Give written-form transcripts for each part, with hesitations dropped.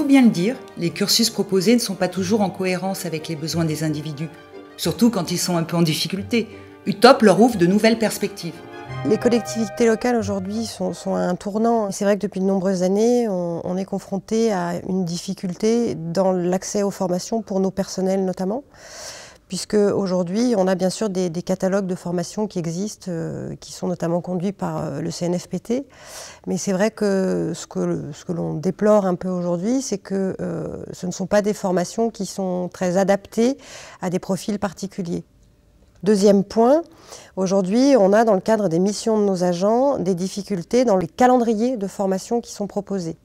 faut bien le dire, les cursus proposés ne sont pas toujours en cohérence avec les besoins des individus, surtout quand ils sont un peu en difficulté. UTOP leur ouvre de nouvelles perspectives. Les collectivités locales aujourd'hui sont à un tournant. C'est vrai que depuis de nombreuses années, on est confronté à une difficulté dans l'accès aux formations pour nos personnels notamment, puisque aujourd'hui on a bien sûr des catalogues de formations qui existent, qui sont notamment conduits par le CNFPT. Mais c'est vrai que ce que l'on déplore un peu aujourd'hui, c'est que ce ne sont pas des formations qui sont très adaptées à des profils particuliers. Deuxième point, aujourd'hui, on a dans le cadre des missions de nos agents des difficultés dans les calendriers de formation qui sont proposés.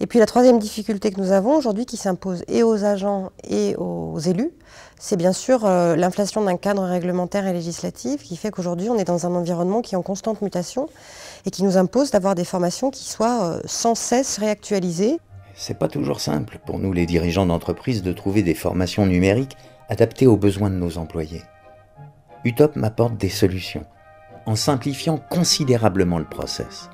Et puis la troisième difficulté que nous avons aujourd'hui, qui s'impose et aux agents et aux élus, c'est bien sûr l'inflation d'un cadre réglementaire et législatif qui fait qu'aujourd'hui on est dans un environnement qui est en constante mutation et qui nous impose d'avoir des formations qui soient sans cesse réactualisées. C'est pas toujours simple pour nous les dirigeants d'entreprise de trouver des formations numériques adaptées aux besoins de nos employés. UTOP m'apporte des solutions, en simplifiant considérablement le process.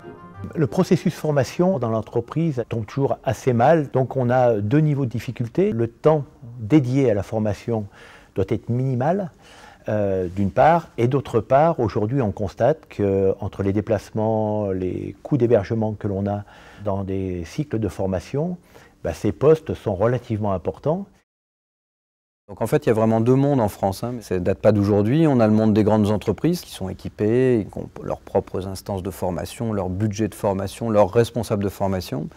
Le processus formation dans l'entreprise tombe toujours assez mal, donc on a deux niveaux de difficulté. Le temps dédié à la formation doit être minimal, d'une part, et d'autre part, aujourd'hui on constate qu'entre les déplacements, les coûts d'hébergement que l'on a dans des cycles de formation, ces postes sont relativement importants. Donc en fait, il y a vraiment deux mondes en France. Ça ne date pas d'aujourd'hui. On a le monde des grandes entreprises qui sont équipées, qui ont leurs propres instances de formation, leur budget de formation, leurs responsables de formation.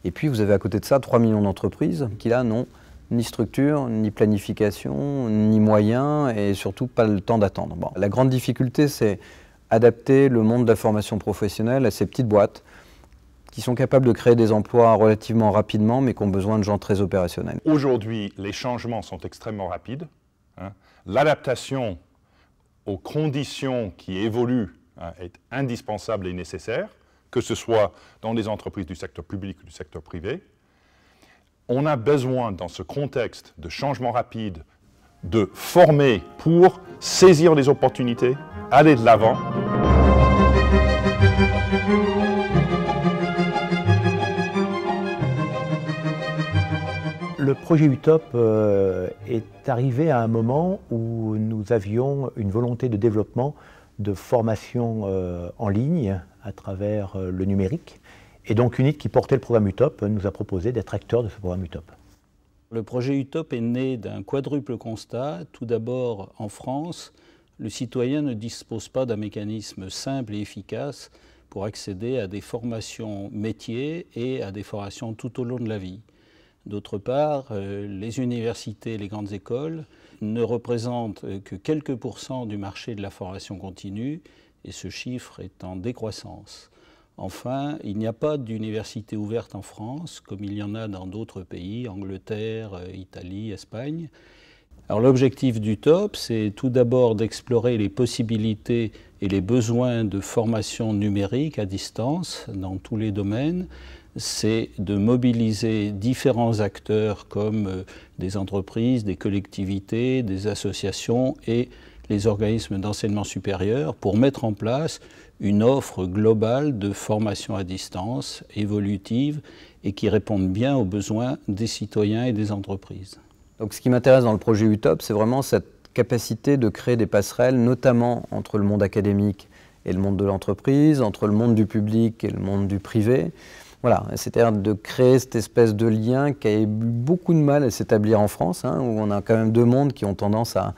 Et puis vous avez à côté de ça 3 millions d'entreprises qui là n'ont ni structure, ni planification, ni moyens et surtout pas le temps d'attendre. Bon, la grande difficulté, c'est adapter le monde de la formation professionnelle à ces petites boîtes qui sont capables de créer des emplois relativement rapidement, mais qui ont besoin de gens très opérationnels. Aujourd'hui, les changements sont extrêmement rapides. L'adaptation aux conditions qui évoluent est indispensable et nécessaire, que ce soit dans les entreprises du secteur public ou du secteur privé. On a besoin, dans ce contexte de changement rapide, de former pour saisir les opportunités, aller de l'avant. Le projet UTOP est arrivé à un moment où nous avions une volonté de développement de formation en ligne à travers le numérique. Et donc UNIT, qui portait le programme UTOP, nous a proposé d'être acteur de ce programme UTOP. Le projet UTOP est né d'un quadruple constat. Tout d'abord, en France, le citoyen ne dispose pas d'un mécanisme simple et efficace pour accéder à des formations métiers et à des formations tout au long de la vie. D'autre part, les universités et les grandes écoles ne représentent que quelques pourcents du marché de la formation continue et ce chiffre est en décroissance. Enfin, il n'y a pas d'université ouverte en France comme il y en a dans d'autres pays, Angleterre, Italie, Espagne. Alors l'objectif d'UTOP, c'est tout d'abord d'explorer les possibilités et les besoins de formation numérique à distance dans tous les domaines. C'est de mobiliser différents acteurs comme des entreprises, des collectivités, des associations et les organismes d'enseignement supérieur pour mettre en place une offre globale de formation à distance, évolutive et qui réponde bien aux besoins des citoyens et des entreprises. Donc ce qui m'intéresse dans le projet UTOP, c'est vraiment cette capacité de créer des passerelles, notamment entre le monde académique et le monde de l'entreprise, entre le monde du public et le monde du privé. Voilà, c'est-à-dire de créer cette espèce de lien qui a eu beaucoup de mal à s'établir en France, où on a quand même deux mondes qui ont tendance à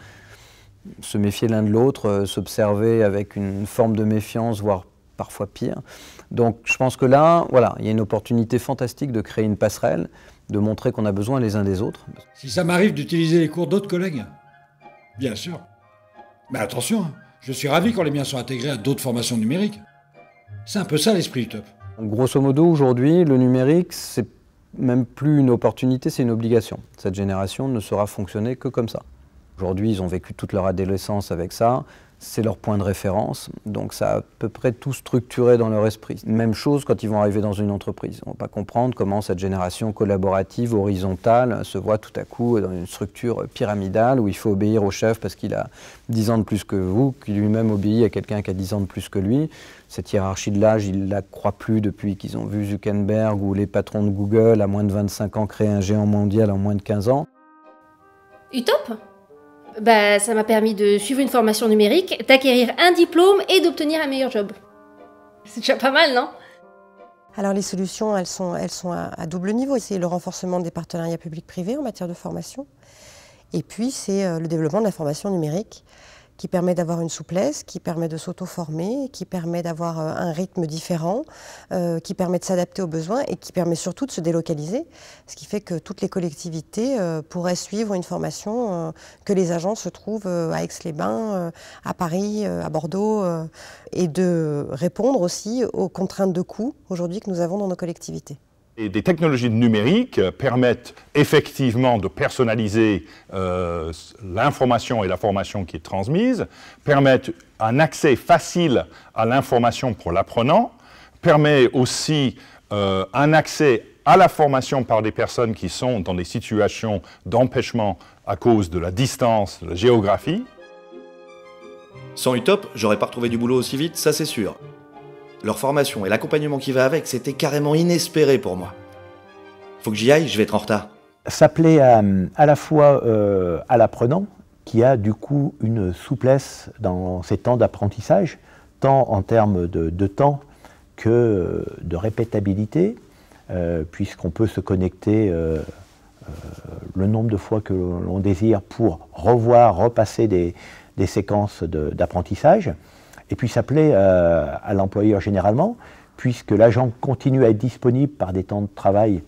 se méfier l'un de l'autre, s'observer avec une forme de méfiance, voire parfois pire. Donc je pense que là, voilà, il y a une opportunité fantastique de créer une passerelle, de montrer qu'on a besoin les uns des autres. Si ça m'arrive d'utiliser les cours d'autres collègues, bien sûr. Mais attention, je suis ravi quand les miens sont intégrés à d'autres formations numériques. C'est un peu ça l'esprit UTOP. Grosso modo, aujourd'hui, le numérique, c'est même plus une opportunité, c'est une obligation. Cette génération ne saura fonctionner que comme ça. Aujourd'hui, ils ont vécu toute leur adolescence avec ça. C'est leur point de référence, donc ça a à peu près tout structuré dans leur esprit. Même chose quand ils vont arriver dans une entreprise. On ne va pas comprendre comment cette génération collaborative, horizontale, se voit tout à coup dans une structure pyramidale où il faut obéir au chef parce qu'il a 10 ans de plus que vous, qui lui-même obéit à quelqu'un qui a 10 ans de plus que lui. Cette hiérarchie de l'âge, ils ne la croient plus depuis qu'ils ont vu Zuckerberg ou les patrons de Google à moins de 25 ans créer un géant mondial en moins de 15 ans. Utop ? Bah, ça m'a permis de suivre une formation numérique, d'acquérir un diplôme et d'obtenir un meilleur job. C'est déjà pas mal, non? Alors les solutions, elles sont à double niveau. C'est le renforcement des partenariats publics-privés en matière de formation. Et puis c'est le développement de la formation numérique qui permet d'avoir une souplesse, qui permet de s'auto-former, qui permet d'avoir un rythme différent, qui permet de s'adapter aux besoins et qui permet surtout de se délocaliser, ce qui fait que toutes les collectivités pourraient suivre une formation, que les agents se trouvent à Aix-les-Bains, à Paris, à Bordeaux, et de répondre aussi aux contraintes de coûts aujourd'hui que nous avons dans nos collectivités. Et des technologies numériques permettent effectivement de personnaliser l'information et la formation qui est transmise, permettent un accès facile à l'information pour l'apprenant, permet aussi un accès à la formation par des personnes qui sont dans des situations d'empêchement à cause de la distance, de la géographie. Sans Utop, j'aurais pas retrouvé du boulot aussi vite, ça c'est sûr. Leur formation et l'accompagnement qui va avec, c'était carrément inespéré pour moi. Faut que j'y aille, je vais être en retard. Ça plaît à la fois à l'apprenant, qui a du coup une souplesse dans ses temps d'apprentissage, tant en termes de temps que de répétabilité, puisqu'on peut se connecter le nombre de fois que l'on désire pour repasser des séquences d'apprentissage. Et puis ça plaît à l'employeur généralement, puisque l'agent continue à être disponible par des temps de travail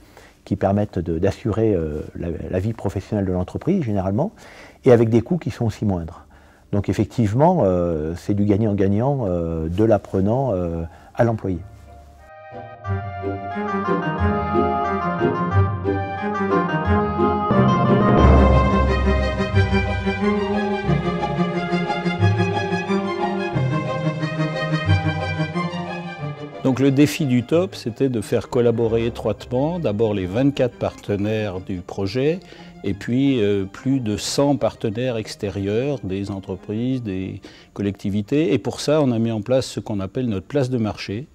qui permettent d'assurer la vie professionnelle de l'entreprise généralement, et avec des coûts qui sont aussi moindres. Donc effectivement, c'est du gagnant-gagnant de l'apprenant à l'employé. Donc le défi d'Utop, c'était de faire collaborer étroitement d'abord les 24 partenaires du projet et puis plus de 100 partenaires extérieurs, des entreprises, des collectivités. Et pour ça, on a mis en place ce qu'on appelle notre place de marché.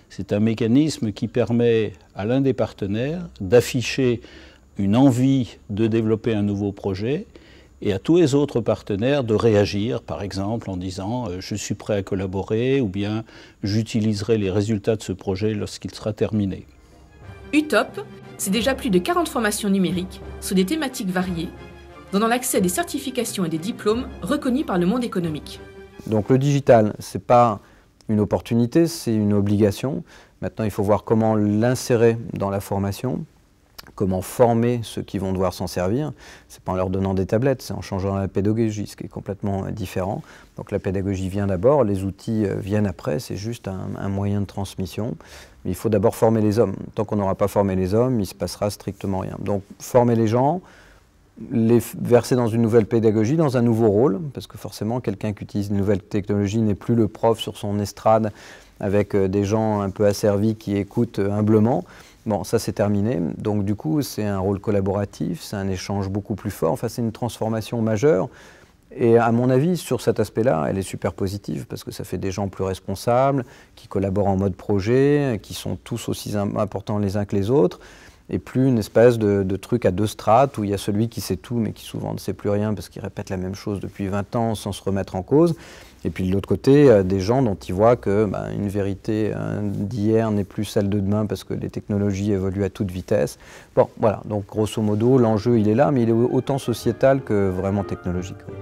C'est un mécanisme qui permet à l'un des partenaires d'afficher une envie de développer un nouveau projet et à tous les autres partenaires de réagir, par exemple en disant « je suis prêt à collaborer » ou bien « j'utiliserai les résultats de ce projet lorsqu'il sera terminé ». Utop, c'est déjà plus de 40 formations numériques sur des thématiques variées, donnant l'accès à des certifications et des diplômes reconnus par le monde économique. Donc le digital, ce n'est pas une opportunité, c'est une obligation. Maintenant, il faut voir comment l'insérer dans la formation. Comment former ceux qui vont devoir s'en servir. Ce n'est pas en leur donnant des tablettes, c'est en changeant la pédagogie, ce qui est complètement différent. Donc la pédagogie vient d'abord, les outils viennent après, c'est juste un moyen de transmission. Mais il faut d'abord former les hommes. Tant qu'on n'aura pas formé les hommes, il ne se passera strictement rien. Donc former les gens, les verser dans une nouvelle pédagogie, dans un nouveau rôle, parce que forcément quelqu'un qui utilise une nouvelle technologie n'est plus le prof sur son estrade avec des gens un peu asservis qui écoutent humblement. Bon, ça c'est terminé, donc du coup c'est un rôle collaboratif, c'est un échange beaucoup plus fort, enfin c'est une transformation majeure et à mon avis sur cet aspect-là elle est super positive parce que ça fait des gens plus responsables, qui collaborent en mode projet, qui sont tous aussi importants les uns que les autres et plus une espèce de truc à deux strates où il y a celui qui sait tout mais qui souvent ne sait plus rien parce qu'il répète la même chose depuis 20 ans sans se remettre en cause. Et puis de l'autre côté, des gens dont ils voient que une vérité d'hier n'est plus celle de demain parce que les technologies évoluent à toute vitesse. Bon, voilà, donc grosso modo, l'enjeu il est là, mais il est autant sociétal que vraiment technologique. Oui.